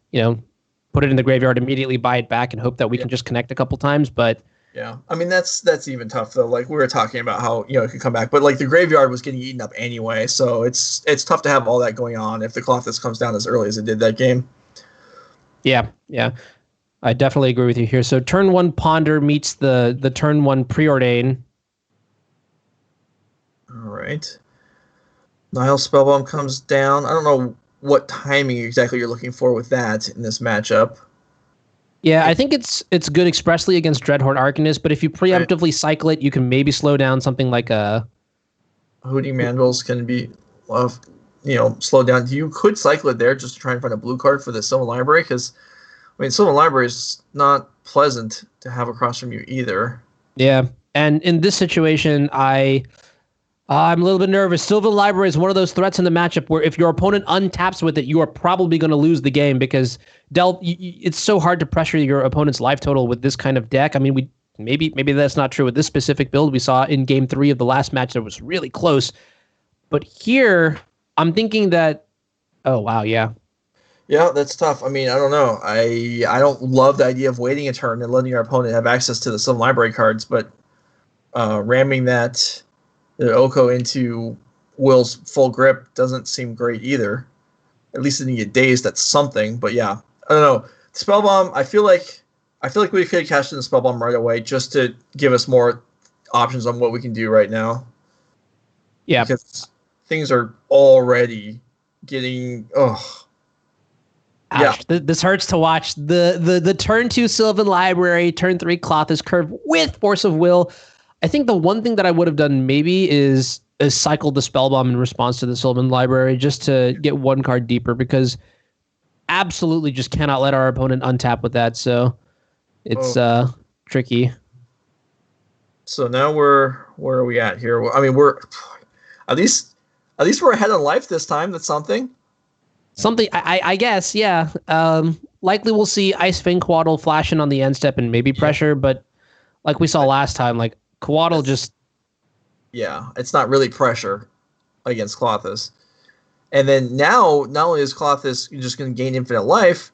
put it in the graveyard immediately, buy it back, and hope that we can just connect a couple times. But yeah, I mean, that's even tough, though. Like, we were talking about how, it could come back, but, like, the graveyard was getting eaten up anyway, so it's tough to have all that going on if the Colossus comes down as early as it did that game. Yeah. I definitely agree with you here. So turn 1 Ponder meets the turn 1 Preordain. All right. Nihil Spellbomb comes down. I don't know what timing exactly you're looking for with that in this matchup. Yeah, I think it's good expressly against Dreadhorde Arcanist, but if you preemptively cycle it, you can maybe slow down something like a Hooting Mandrills can be, slowed down. You could cycle it there just to try and find a blue card for the Sylvan Library, because, Sylvan Library is not pleasant to have across from you either. Yeah, and in this situation, I'm a little bit nervous. Sylvan Library is one of those threats in the matchup where if your opponent untaps with it, you are probably going to lose the game because it's so hard to pressure your opponent's life total with this kind of deck. I mean, maybe that's not true with this specific build. We saw in game 3 of the last match that was really close. But here, I'm thinking that, oh, wow, yeah. Yeah, that's tough. I mean, I don't know. I don't love the idea of waiting a turn and letting your opponent have access to the Sylvan Library cards, but ramming the Oko into Will's full grip doesn't seem great either. At least in the days, that's something. But yeah, I don't know. Spellbomb, I feel like we could have cashed in the Spellbomb right away just to give us more options on what we can do right now. Yeah, because things are already getting Ouch. Yeah. This hurts to watch. The turn 2 Sylvan Library, turn 3 Colossus Curve with Force of Will. I think the one thing that I would have done maybe is cycle the Spellbomb in response to the Sylvan Library just to get one card deeper, because absolutely just cannot let our opponent untap with that. So it's tricky. So now where are we at here? I mean, we're at least we're ahead on life this time. That's something. Something, I guess, yeah. Likely we'll see Ice Fang Quaddle flashing on the end step and maybe pressure, but like we saw last time, like Quaddle just... Yeah, it's not really pressure against Colossus. And then now, not only is Colossus just going to gain infinite life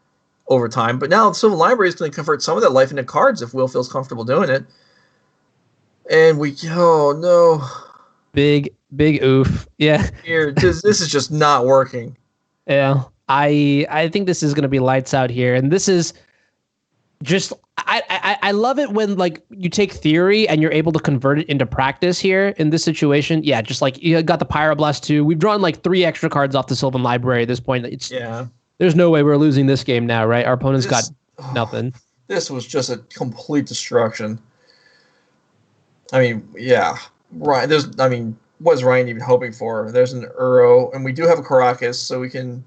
over time, but now the Sylvan Library is going to convert some of that life into cards if Will feels comfortable doing it. And oh no. Big oof. Yeah. This is just not working. Yeah. I think this is going to be lights out here. And this is just... I love it when, like, you take theory and you're able to convert it into practice here in this situation. Yeah, just like you got the Pyroblast 2. We've drawn like 3 extra cards off the Sylvan Library at this point. There's no way we're losing this game now, right? Our opponent's got nothing. This was just a complete destruction. I mean, yeah. Right. What is Ryan even hoping for? There's an Uro, and we do have a Caracas, so we can,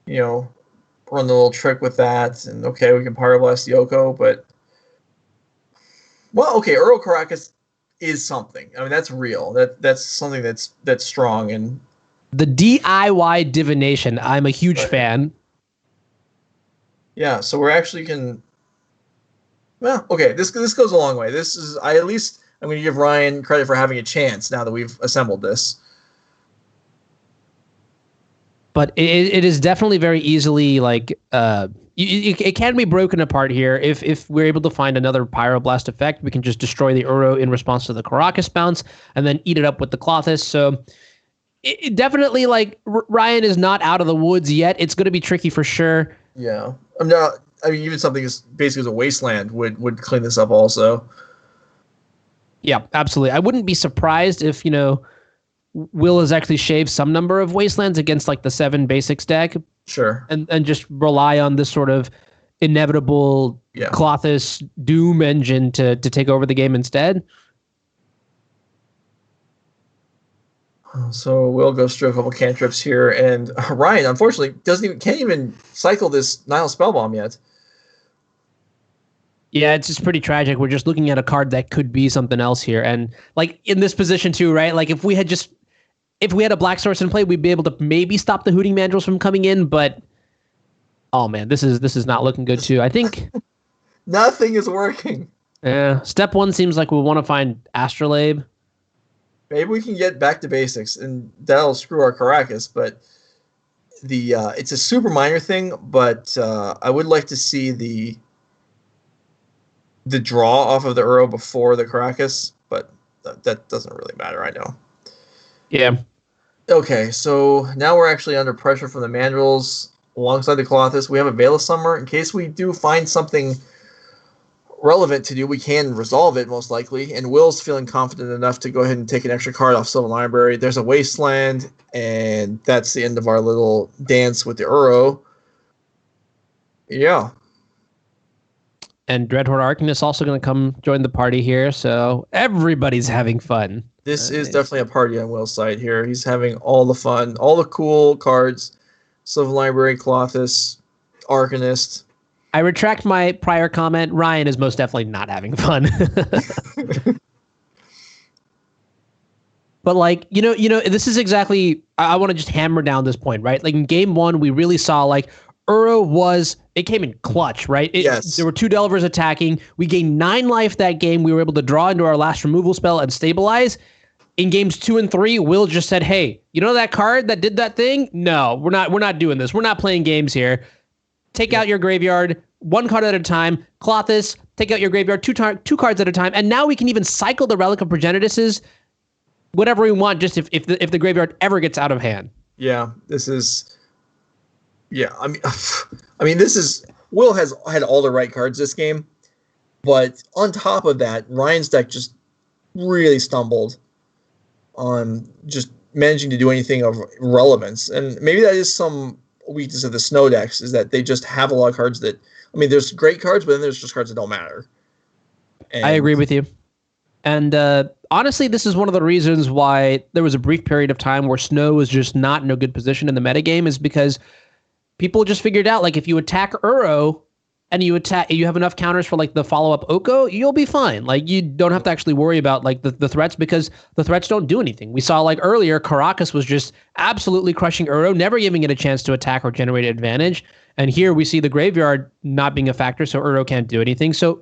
run the little trick with that, and okay, we can Pyroblast the Oko, but Uro Caracas is something. I mean, that's real. That's something that's strong. And the DIY divination, I'm a huge fan. Yeah, so we're actually this goes a long way. I'm going to give Ryan credit for having a chance now that we've assembled this. But it is definitely very easily, like, it can be broken apart here. If we're able to find another Pyroblast effect, we can just destroy the Uro in response to the Caracas bounce and then eat it up with the Colossus. So it definitely, like, Ryan is not out of the woods yet. It's going to be tricky for sure. Yeah. Even something as basic as a Wasteland would clean this up also. Yeah, absolutely. I wouldn't be surprised if, Will has actually shaved some number of Wastelands against, like, the 7 basics deck, Sure. and just rely on this sort of inevitable Klothys doom engine to take over the game instead. So Will goes through a couple cantrips here, and Ryan unfortunately can't even cycle this Nile Spellbomb yet. Yeah, it's just pretty tragic. We're just looking at a card that could be something else here, and like in this position too, right? Like if we had a Black Source in play, we'd be able to maybe stop the Hooting Mandrills from coming in, but oh man, this is not looking good too. I think nothing is working. Yeah, step one seems like we want to find Astrolabe. Maybe we can get back to basics, and that'll screw our Caracas. But it's a super minor thing. But I would like to see the draw off of the Uro before the Caracas. But that doesn't really matter, I know. Yeah. Okay, so now we're actually under pressure from the Mandrills alongside the Klothys. We have a Veil of Summer in case we do find something relevant to do. We can resolve it most likely, and Will's feeling confident enough to go ahead and take an extra card off Sylvan Library. There's a Wasteland, and that's the end of our little dance with the Uro. Yeah. And Dreadhorde Arcanist also going to come join the party here, so everybody's having fun. This is definitely a party on Will's side here. He's having all the fun, all the cool cards. Sylvan Library, Klothys, Arcanist. I retract my prior comment. Ryan is most definitely not having fun. But like, you know, this is exactly, I want to just hammer down this point, right? Like in game one, we really saw like Uro it came in clutch, right? Yes. There were 2 Delvers attacking. We gained 9 life that game. We were able to draw into our last removal spell and stabilize. In games 2 and 3, Will just said, hey, you know that card that did that thing? No, we're not doing this. We're not playing games here. Take out your graveyard 1 card at a time. Klothys, take out your graveyard 2 cards at a time. And now we can even cycle the Relic of Progenituses whatever we want, just if the graveyard ever gets out of hand. Yeah, this is... Yeah, I mean, this is... Will has had all the right cards this game, but on top of that, Ryan's deck just really stumbled on just managing to do anything of relevance. And maybe that is some weakness of the Snow decks, is that they just have a lot of cards that... I mean, there's great cards, but then there's just cards that don't matter. And I agree with you. And honestly, this is one of the reasons why there was a brief period of time where Snow was just not in a good position in the metagame, is because people just figured out, like, if you attack Uro and you have enough counters for like the follow-up Oko, you'll be fine. Like, you don't have to actually worry about like the threats, because the threats don't do anything. We saw like earlier, Caracas was just absolutely crushing Uro, never giving it a chance to attack or generate advantage. And here we see the graveyard not being a factor, so Uro can't do anything. So,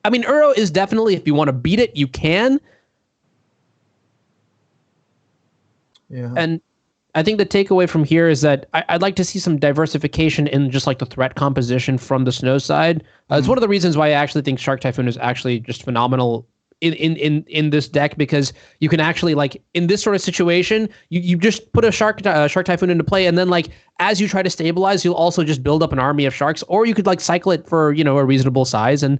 I mean, Uro is definitely, if you want to beat it, you can. Yeah. And I think the takeaway from here is that I'd like to see some diversification in just like the threat composition from the Snow side. It's one of the reasons why I actually think Shark Typhoon is actually just phenomenal in this deck, because you can actually, like, in this sort of situation, you just put a Shark Typhoon into play, and then like as you try to stabilize, you'll also just build up an army of sharks, or you could like cycle it for, you know, a reasonable size, and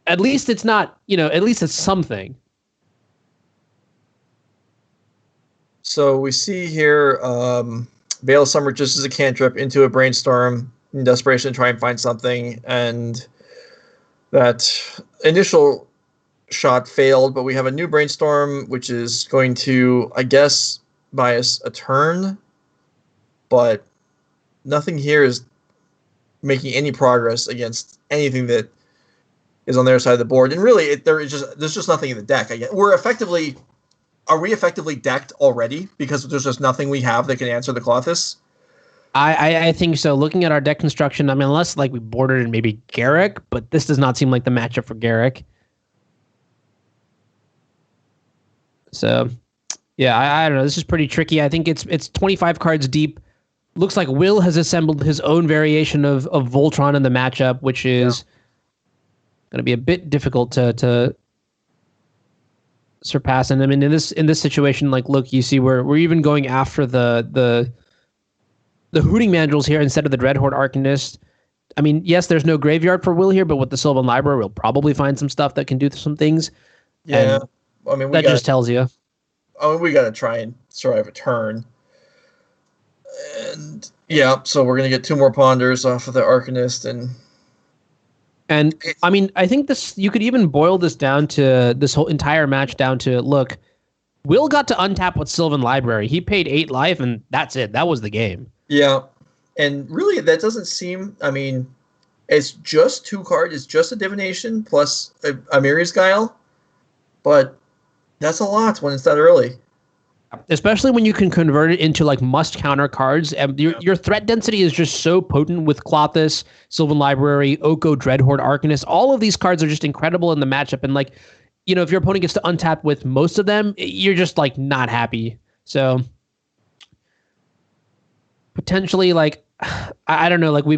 at least it's not, you know, at least it's something. So we see here Veil of Summer just as a cantrip into a Brainstorm in desperation to try and find something, and that initial shot failed, but we have a new Brainstorm, which is going to, I guess, buy us a turn, but nothing here is making any progress against anything that is on their side of the board. And really, there's just nothing in the deck. Are we effectively decked already because there's just nothing we have that can answer the Klothys? I think so. Looking at our deck construction, I mean, unless like we bordered in maybe Garruk, but this does not seem like the matchup for Garruk. So, yeah, I don't know. This is pretty tricky. I think it's 25 cards deep. Looks like Will has assembled his own variation of Voltron in the matchup, which is going to be a bit difficult to surpass. And I mean, in this situation, like, look, you see, we're even going after the Hooting Mandrills here instead of the Dreadhorde Arcanist. I mean, yes, there's no graveyard for Will here, but with the Sylvan Library, we'll probably find some stuff that can do some things. Yeah, and I mean, just tells you. I mean, we got to try and survive a turn. And yeah, so we're gonna get 2 more Ponders off of the Arcanist, And I mean, I think you could even boil this down to this whole entire match down to, look, Will got to untap with Sylvan Library. He paid 8 life, and that's it. That was the game. yeah, and really that doesn't seem. I mean, it's just 2 cards. It's just a Divination plus a Mirror's Guile, but that's a lot when it's that early. Especially when you can convert it into like must counter cards. And your threat density is just so potent with Klothys, Sylvan Library, Oko, Dreadhorde, Arcanist. All of these cards are just incredible in the matchup. And like, you know, if your opponent gets to untap with most of them, you're just like not happy. So potentially, like, I don't know, like we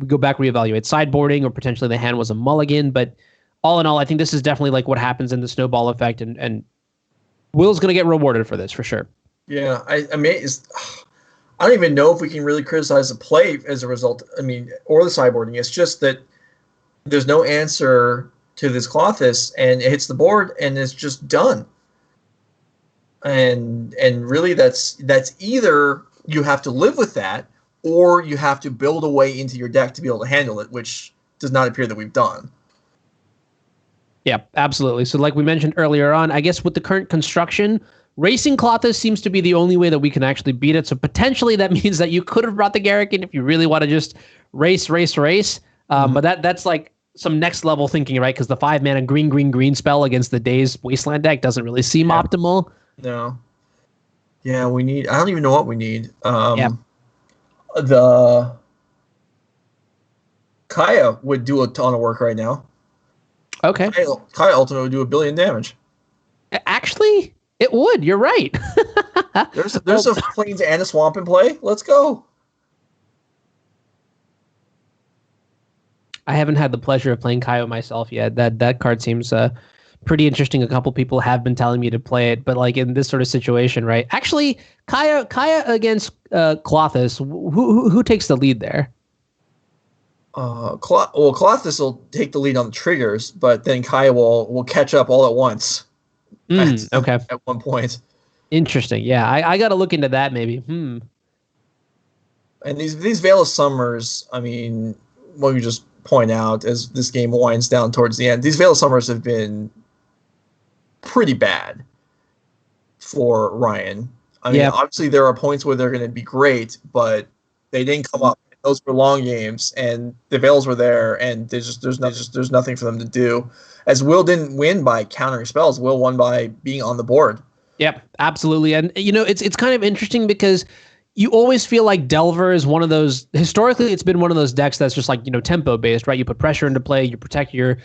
go back, reevaluate sideboarding, or potentially the hand was a mulligan. But all in all, I think this is definitely like what happens in the snowball effect, and Will's going to get rewarded for this for sure. Yeah, I mean, I don't even know if we can really criticize the play as a result. I mean, or the sideboarding. It's just that there's no answer to this Klothys, and it hits the board, and it's just done. And really, that's either you have to live with that, or you have to build a way into your deck to be able to handle it, which does not appear that we've done. Yeah, absolutely. So like we mentioned earlier on, I guess with the current construction, racing Klothys seems to be the only way that we can actually beat it. So potentially that means that you could have brought the Garrick in if you really want to just race. But that's like some next level thinking, right? Because the 5-mana green spell against the Daze Wasteland deck doesn't really seem optimal. No. Yeah, we need... I don't even know what we need. The Kaya would do a ton of work right now. Okay. Kaya ultimately would do 1 billion damage. Actually, it would. You're right. There's a Plains and a Swamp in play. Let's go. I haven't had the pleasure of playing Kaya myself yet. That card seems pretty interesting. A couple people have been telling me to play it, but like in this sort of situation, right? Actually, Kaya against Klothys, who takes the lead there? Klothys will take the lead on the triggers, but then Kaya will catch up all at once. Okay. At one point. Interesting. Yeah, I got to look into that maybe. And these Veil of Summers, I mean, what we just point out as this game winds down towards the end, these Veil of Summers have been pretty bad for Ryan. I mean, obviously there are points where they're going to be great, but they didn't come up. Those were long games, and the Veils were there, and there's nothing for them to do. As Will didn't win by countering spells, Will won by being on the board. Yep, absolutely. And you know, it's kind of interesting because you always feel like Delver is one of those. Historically, it's been one of those decks that's just like, you know, tempo based, right? You put pressure into play, you protect your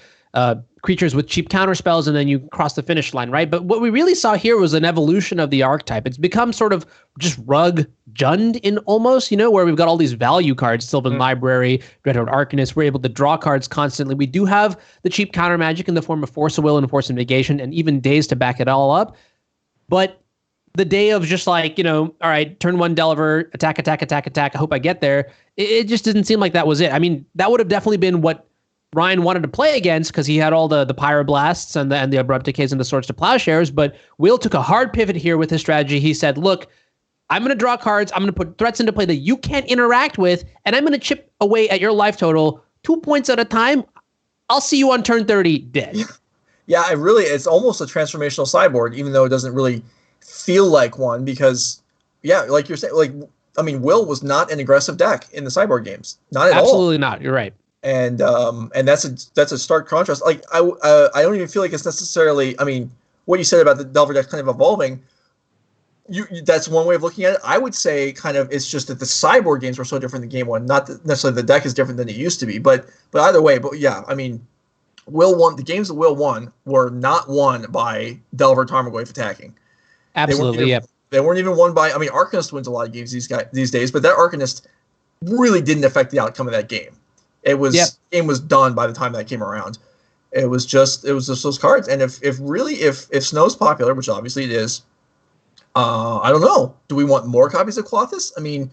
creatures with cheap counter spells, and then you cross the finish line, right? But what we really saw here was an evolution of the archetype. It's become sort of just rug Jund in almost, you know, where we've got all these value cards, Sylvan Library, Dreadhorde Arcanist. We're able to draw cards constantly. We do have the cheap counter magic in the form of Force of Will and Force of Negation, and even Daze to back it all up. But the day of just like, you know, all right, turn 1 Delver, attack, I hope I get there. It just didn't seem like that was it. I mean, that would have definitely been what Ryan wanted to play against because he had all the Pyroblasts and the Abrupt Decays and the Swords to Plowshares, but Will took a hard pivot here with his strategy. He said, look, I'm going to draw cards, I'm going to put threats into play that you can't interact with, and I'm going to chip away at your life total 2 points at a time. I'll see you on turn 30 dead. Yeah, it's almost a transformational sideboard, even though it doesn't really feel like one because, yeah, like you're saying, like, I mean, Will was not an aggressive deck in the sideboard games. Not at all. Absolutely not. You're right. And that's a stark contrast. Like I don't even feel like it's necessarily. I mean, what you said about the Delver deck kind of evolving, that's one way of looking at it. I would say kind of it's just that the sideboard games were so different than game one. Not that necessarily the deck is different than it used to be, but either way. But yeah, I mean, Will won the games that Will won were not won by Delver Tarmogoyf attacking. Absolutely, They weren't even won by. I mean, Arcanist wins a lot of games these days, but that Arcanist really didn't affect the outcome of that game. It was game was done by the time that came around. It was just those cards. And if Snow's popular, which obviously it is, I don't know. Do we want more copies of Klothys? I mean,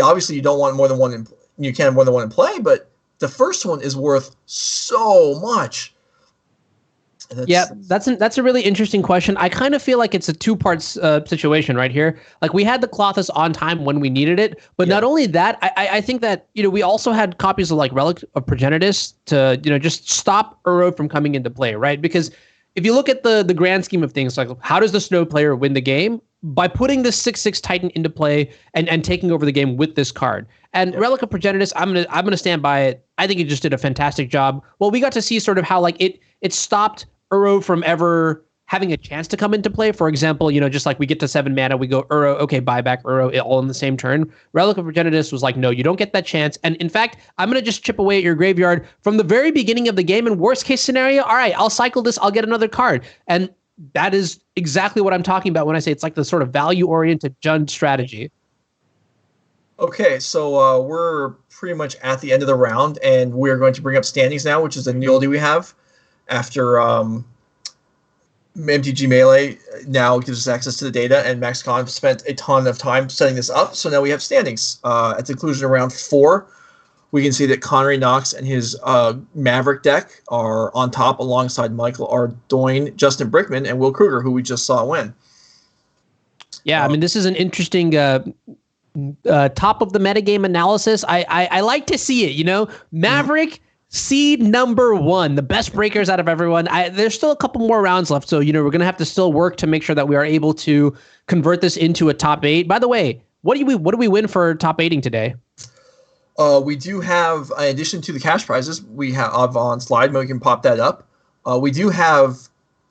obviously you don't want more than one. You can't have more than one in play, but the first one is worth so much. Yeah, that's a really interesting question. I kind of feel like it's a two-part situation right here. Like we had the Clothis on time when we needed it, but not only that, I think that we also had copies of like Relic of Progenitus to just stop Uro from coming into play, right? Because if you look at the grand scheme of things, like how does the Snow player win the game? By putting the 6/6 Titan into play and taking over the game with this card. And Relic of Progenitus, I'm gonna stand by it. I think it just did a fantastic job. Well, we got to see sort of how like it stopped Uro from ever having a chance to come into play. For example, just like we get to 7 mana, we go Uro, okay, buy back Uro, all in the same turn. Relic of Progenitus was like, no, you don't get that chance. And in fact, I'm going to just chip away at your graveyard from the very beginning of the game. And worst case scenario, all right, I'll cycle this, I'll get another card. And that is exactly what I'm talking about when I say it's like the sort of value-oriented Jund strategy. Okay, so we're pretty much at the end of the round, and we're going to bring up standings now, which is a new ability we have after MTG Melee now gives us access to the data, and MaxCon spent a ton of time setting this up. So now we have standings. At the conclusion of round 4, we can see that Connery, Knox, and his Maverick deck are on top alongside Michael Ardoin, Justin Brickman, and Will Krueger, who we just saw win. Yeah, I mean, this is an interesting top of the metagame analysis. I like to see it, Maverick, seed number 1, the best breakers out of everyone. There's still a couple more rounds left, so, we're going to have to still work to make sure that we are able to convert this into a top 8. By the way, what do we win for top 8ing today? We do have, in addition to the cash prizes, we have on slide, we can pop that up. We do have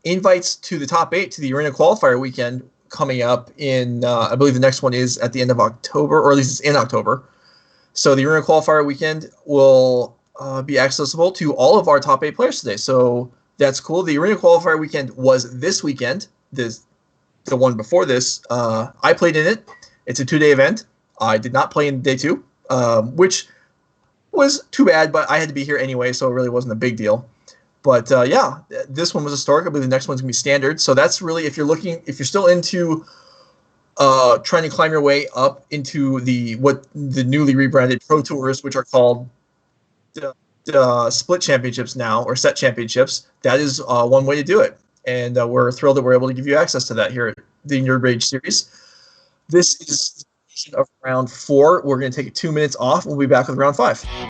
invites to the top 8 to the Arena Qualifier weekend coming up in, I believe the next one is at the end of October, or at least it's in October. So the Arena Qualifier weekend will be accessible to all of our top 8 players today. So that's cool. The Arena Qualifier weekend was this weekend, the one before this. I played in it. It's a 2-day event. I did not play in day 2. Which was too bad, but I had to be here anyway, so it really wasn't a big deal. But yeah, this one was historic. I believe the next one's gonna be standard. So that's really, if you're still into trying to climb your way up into the newly rebranded Pro Tours, which are called split championships now, or set championships, that is one way to do it. And we're thrilled that we're able to give you access to that here at the NRG Series. This is of round 4. We're going to take 2 minutes off. We'll be back with round 5.